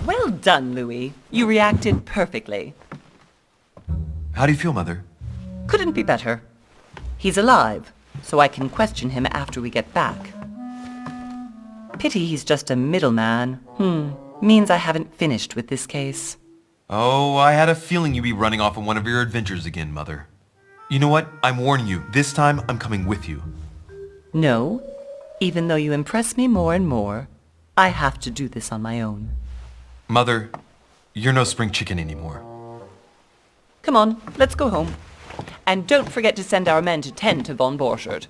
Well done, Louis. You reacted perfectly. How do you feel, Mother? Couldn't be better. He's alive, so I can question him after we get back. Pity he's just a middleman. Means I haven't finished with this case. Oh, I had a feeling you'd be running off on one of your adventures again, Mother. You know what? I'm warning you. This time, I'm coming with you. No, even though you impress me more and more, I have to do this on my own. Mother, you're no spring chicken anymore. Come on, let's go home. And don't forget to send our men to tend to von Borchardt.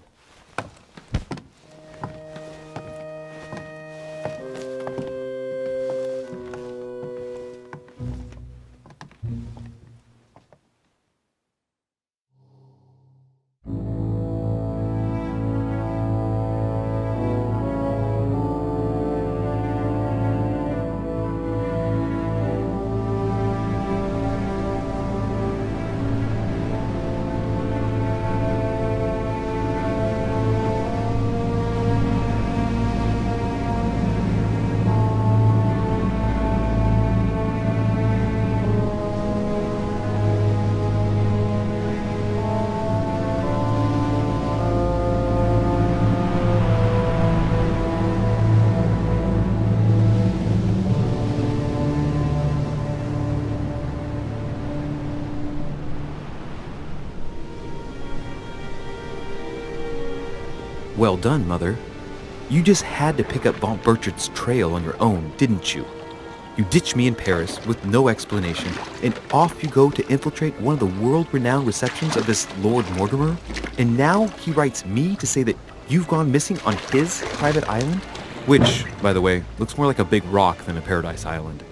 Well done, Mother. You just had to pick up von Burchardt's trail on your own, didn't you? You ditched me in Paris with no explanation, and off you go to infiltrate one of the world-renowned receptions of this Lord Mortimer? And now he writes me to say that you've gone missing on his private island? Which, by the way, looks more like a big rock than a paradise island.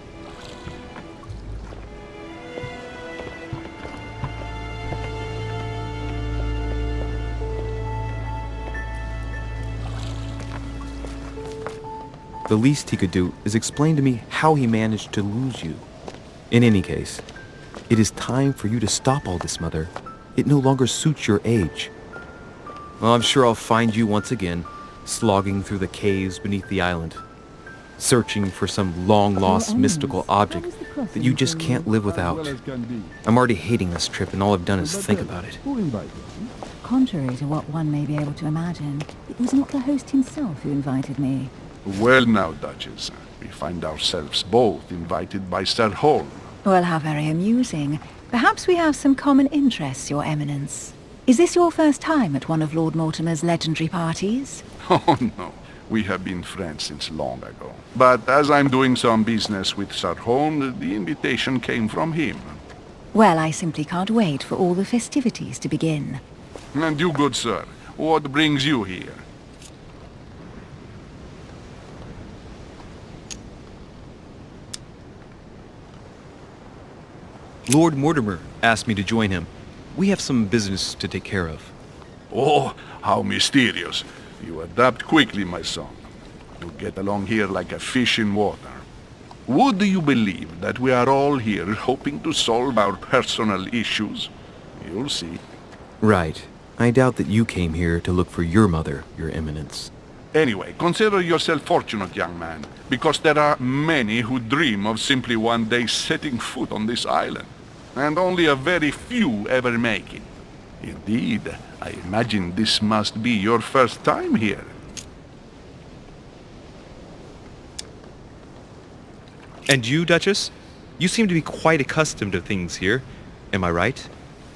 The least he could do is explain to me how he managed to lose you. In any case, it is time for you to stop all this, Mother. It no longer suits your age. Well, I'm sure I'll find you once again, slogging through the caves beneath the island, searching for some long-lost mystical object that you just can't live without. I'm already hating this trip, and all I've done is think about it. Contrary to what one may be able to imagine, it was not the host himself who invited me. Well now, Duchess, we find ourselves both invited by Sir Holm. Well, how very amusing. Perhaps we have some common interests, Your Eminence. Is this your first time at one of Lord Mortimer's legendary parties? Oh no, we have been friends since long ago. But as I'm doing some business with Sir Holm, the invitation came from him. Well, I simply can't wait for all the festivities to begin. And you, good sir, what brings you here? Lord Mortimer asked me to join him. We have some business to take care of. Oh, how mysterious. You adapt quickly, my son. You get along here like a fish in water. Would you believe that we are all here hoping to solve our personal issues? You'll see. Right. I doubt that you came here to look for your mother, Your Eminence. Anyway, consider yourself fortunate, young man, because there are many who dream of simply one day setting foot on this island, and only a very few ever make it. Indeed, I imagine this must be your first time here. And you, Duchess? You seem to be quite accustomed to things here. Am I right?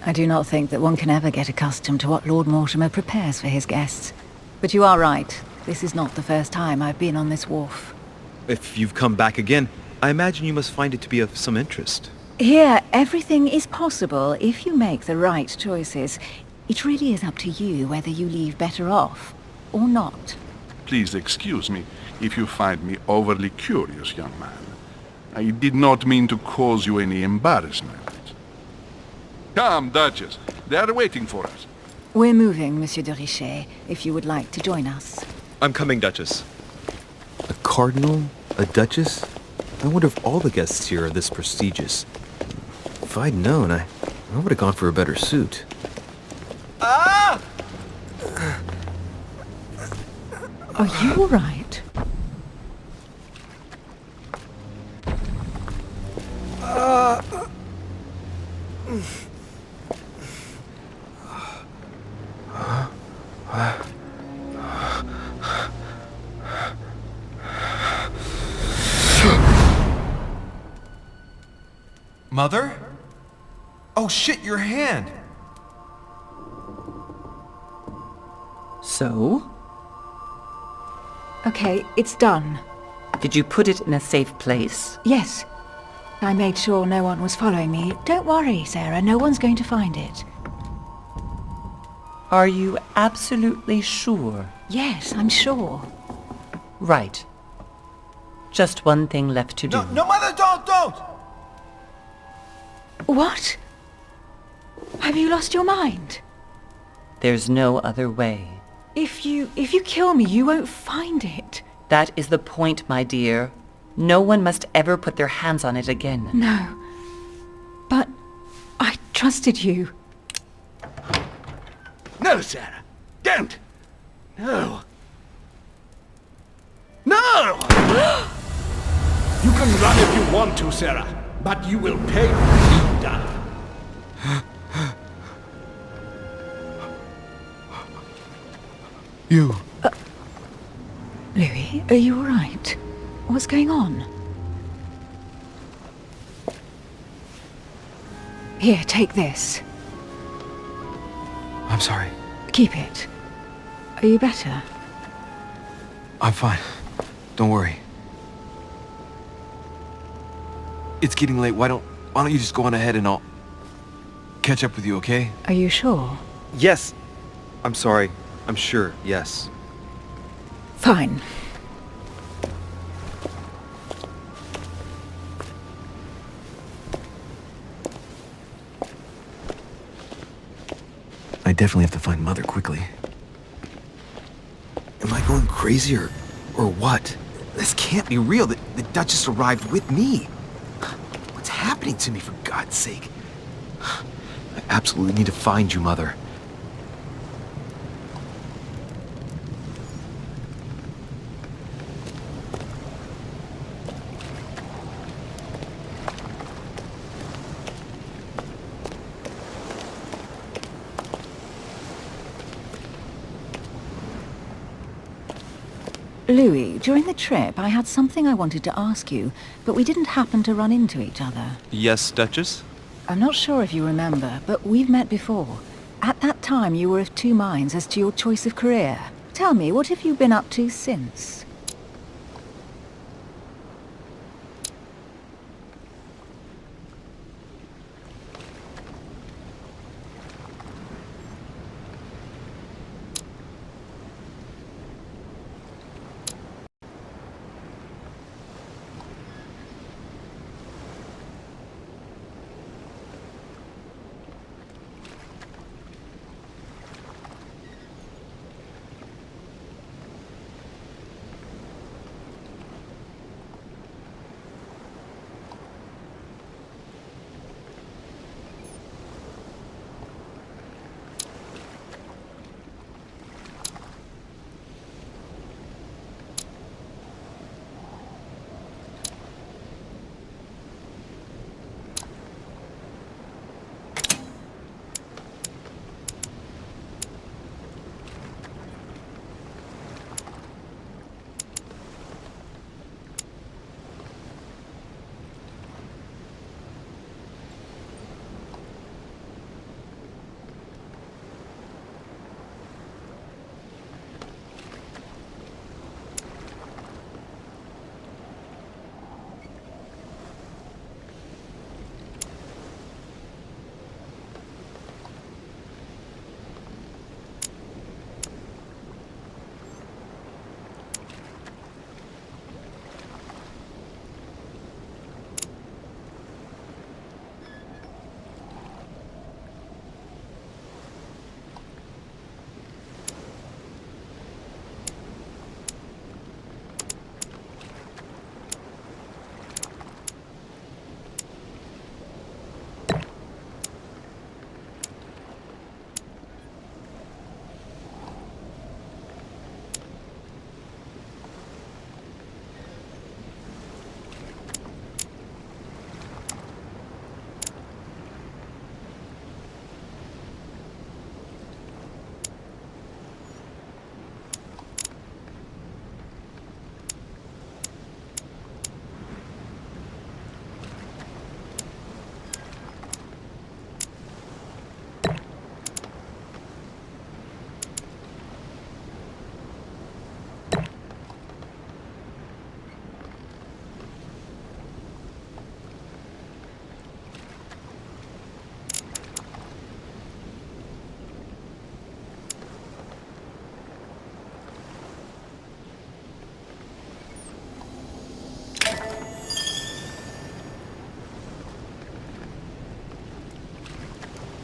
I do not think that one can ever get accustomed to what Lord Mortimer prepares for his guests. But you are right. This is not the first time I've been on this wharf. If you've come back again, I imagine you must find it to be of some interest. Here, everything is possible if you make the right choices. It really is up to you whether you leave better off or not. Please excuse me if you find me overly curious, young man. I did not mean to cause you any embarrassment. Come, Duchess. They are waiting for us. We're moving, Monsieur de Richet, if you would like to join us. I'm coming, Duchess. A cardinal? A duchess? I wonder if all the guests here are this prestigious. If I'd known, I would have gone for a better suit. Are you all right? Mother? Oh shit, your hand! So? Okay, it's done. Did you put it in a safe place? Yes. I made sure no one was following me. Don't worry, Sarah, no one's going to find it. Are you absolutely sure? Yes, I'm sure. Right. Just one thing left to do. No, Mother, don't! What? Have you lost your mind? There's no other way. If you kill me, you won't find it. That is the point, my dear. No one must ever put their hands on it again. No. But I trusted you. No, Sarah. Don't. No. No! You can run if you want to, Sarah, but you will pay what you've done. You... Louis, are you all right? What's going on? Here, take this. I'm sorry. Keep it. Are you better? I'm fine. Don't worry. It's getting late. Why don't you just go on ahead and I'll catch up with you, okay? Are you sure? Yes! I'm sorry. I'm sure, yes. Fine. I definitely have to find Mother quickly. Am I going crazy or what? This can't be real. The Duchess arrived with me. What's happening to me, for God's sake? I absolutely need to find you, Mother. Louis, during the trip, I had something I wanted to ask you, but we didn't happen to run into each other. Yes, Duchess? I'm not sure if you remember, but we've met before. At that time, you were of two minds as to your choice of career. Tell me, what have you been up to since?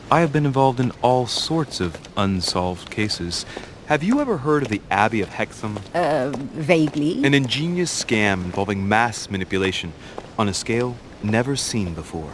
I have been involved in all sorts of unsolved cases. Have you ever heard of the Abbey of Hexham? Vaguely. An ingenious scam involving mass manipulation on a scale never seen before.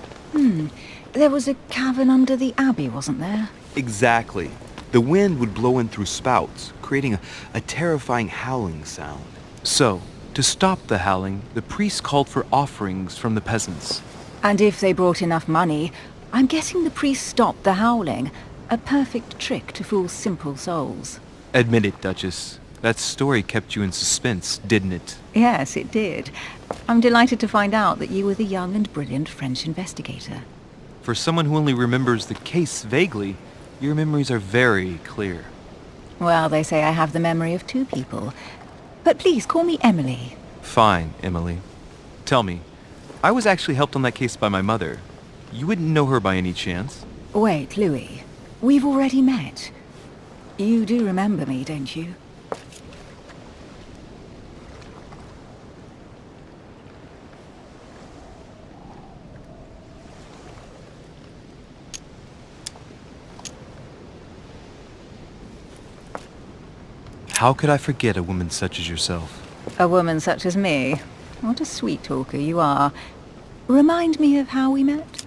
There was a cavern under the abbey, wasn't there? Exactly. The wind would blow in through spouts, creating a terrifying howling sound. So, to stop the howling, the priests called for offerings from the peasants. And if they brought enough money, I'm guessing the priest stopped the howling. A perfect trick to fool simple souls. Admit it, Duchess. That story kept you in suspense, didn't it? Yes, it did. I'm delighted to find out that you were the young and brilliant French investigator. For someone who only remembers the case vaguely, your memories are very clear. Well, they say I have the memory of two people. But please, call me Emily. Fine, Emily. Tell me, I was actually helped on that case by my mother. You wouldn't know her by any chance? Wait, Louis. We've already met. You do remember me, don't you? How could I forget a woman such as yourself? A woman such as me? What a sweet talker you are. Remind me of how we met?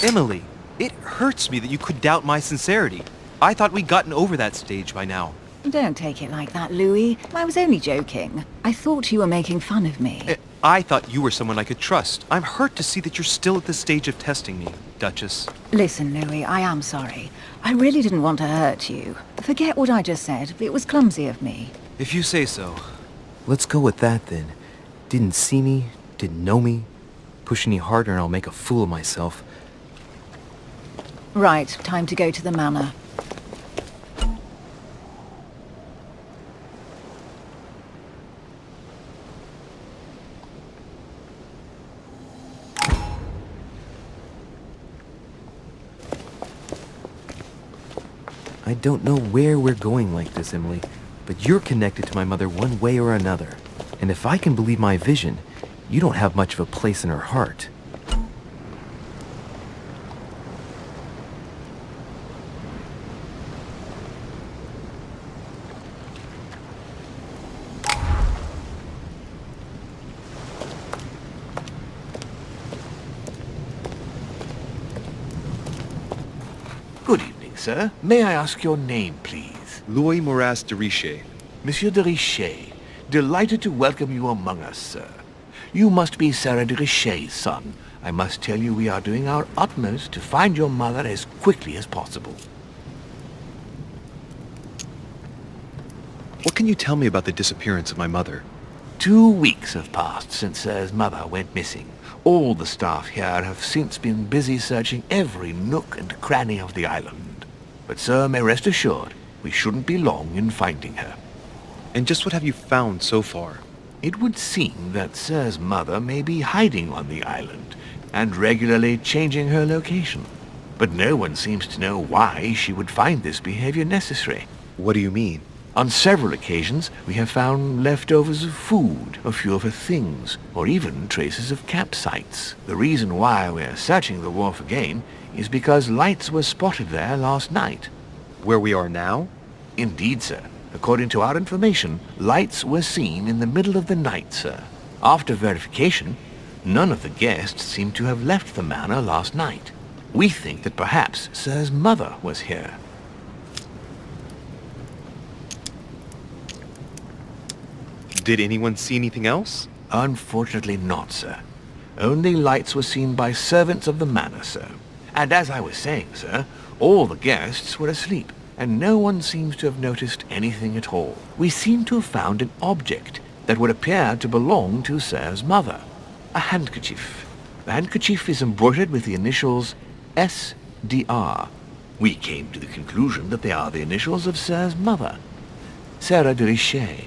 Emily, it hurts me that you could doubt my sincerity. I thought we'd gotten over that stage by now. Don't take it like that, Louis. I was only joking. I thought you were making fun of me. I thought you were someone I could trust. I'm hurt to see that you're still at the stage of testing me, Duchess. Listen, Louis, I am sorry. I really didn't want to hurt you. Forget what I just said. It was clumsy of me. If you say so. Let's go with that then. Didn't see me, didn't know me. Push any harder and I'll make a fool of myself. Right, time to go to the manor. I don't know where we're going like this, Emily, but you're connected to my mother one way or another. And if I can believe my vision, you don't have much of a place in her heart. Good evening, sir. May I ask your name, please? Louis Moras de Richet. Monsieur de Richet. Delighted to welcome you among us, sir. You must be Sarah de Richet's son. I must tell you we are doing our utmost to find your mother as quickly as possible. What can you tell me about the disappearance of my mother? 2 weeks have passed since Sir's mother went missing. All the staff here have since been busy searching every nook and cranny of the island. But Sir may rest assured, we shouldn't be long in finding her. And just what have you found so far? It would seem that Sir's mother may be hiding on the island and regularly changing her location. But no one seems to know why she would find this behavior necessary. What do you mean? On several occasions, we have found leftovers of food, a few of her things, or even traces of campsites. The reason why we're searching the wharf again is because lights were spotted there last night. Where we are now? Indeed, sir. According to our information, lights were seen in the middle of the night, sir. After verification, none of the guests seem to have left the manor last night. We think that perhaps Sir's mother was here. Did anyone see anything else? Unfortunately not, sir. Only lights were seen by servants of the manor, sir. And as I was saying, sir, all the guests were asleep, and no one seems to have noticed anything at all. We seem to have found an object that would appear to belong to Sir's mother. A handkerchief. The handkerchief is embroidered with the initials SDR. We came to the conclusion that they are the initials of Sir's mother, Sarah de Richet.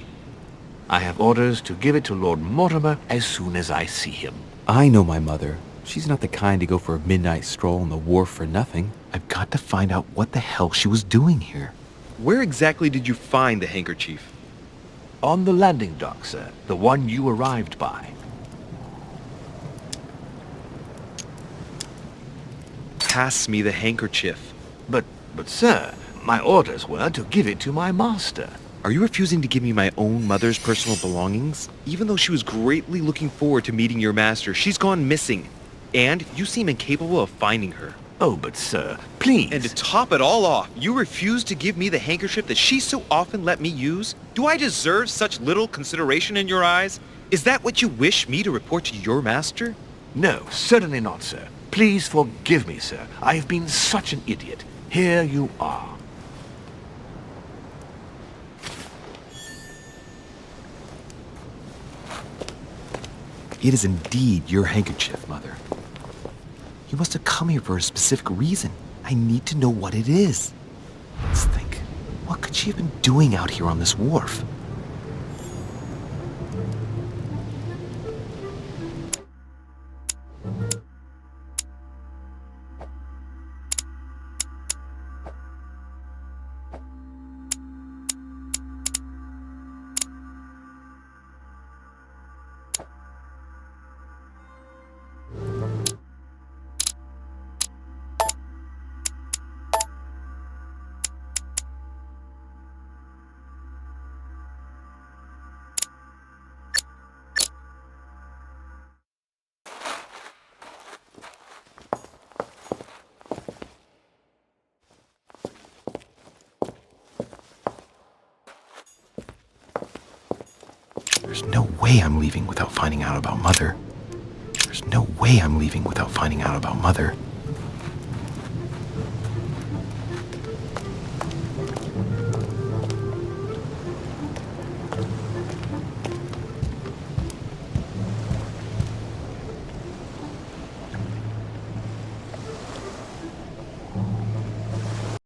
I have orders to give it to Lord Mortimer as soon as I see him. I know my mother. She's not the kind to go for a midnight stroll on the wharf for nothing. I've got to find out what the hell she was doing here. Where exactly did you find the handkerchief? On the landing dock, sir. The one you arrived by. Pass me the handkerchief. But sir, my orders were to give it to my master. Are you refusing to give me my own mother's personal belongings? Even though she was greatly looking forward to meeting your master, she's gone missing. And you seem incapable of finding her. Oh, but sir, please. And to top it all off, you refuse to give me the handkerchief that she so often let me use? Do I deserve such little consideration in your eyes? Is that what you wish me to report to your master? No, certainly not, sir. Please forgive me, sir. I have been such an idiot. Here you are. It is indeed your handkerchief, Mother. You must have come here for a specific reason. I need to know what it is. Let's think. What could she have been doing out here on this wharf? There's no way I'm leaving without finding out about Mother. There's no way I'm leaving without finding out about Mother.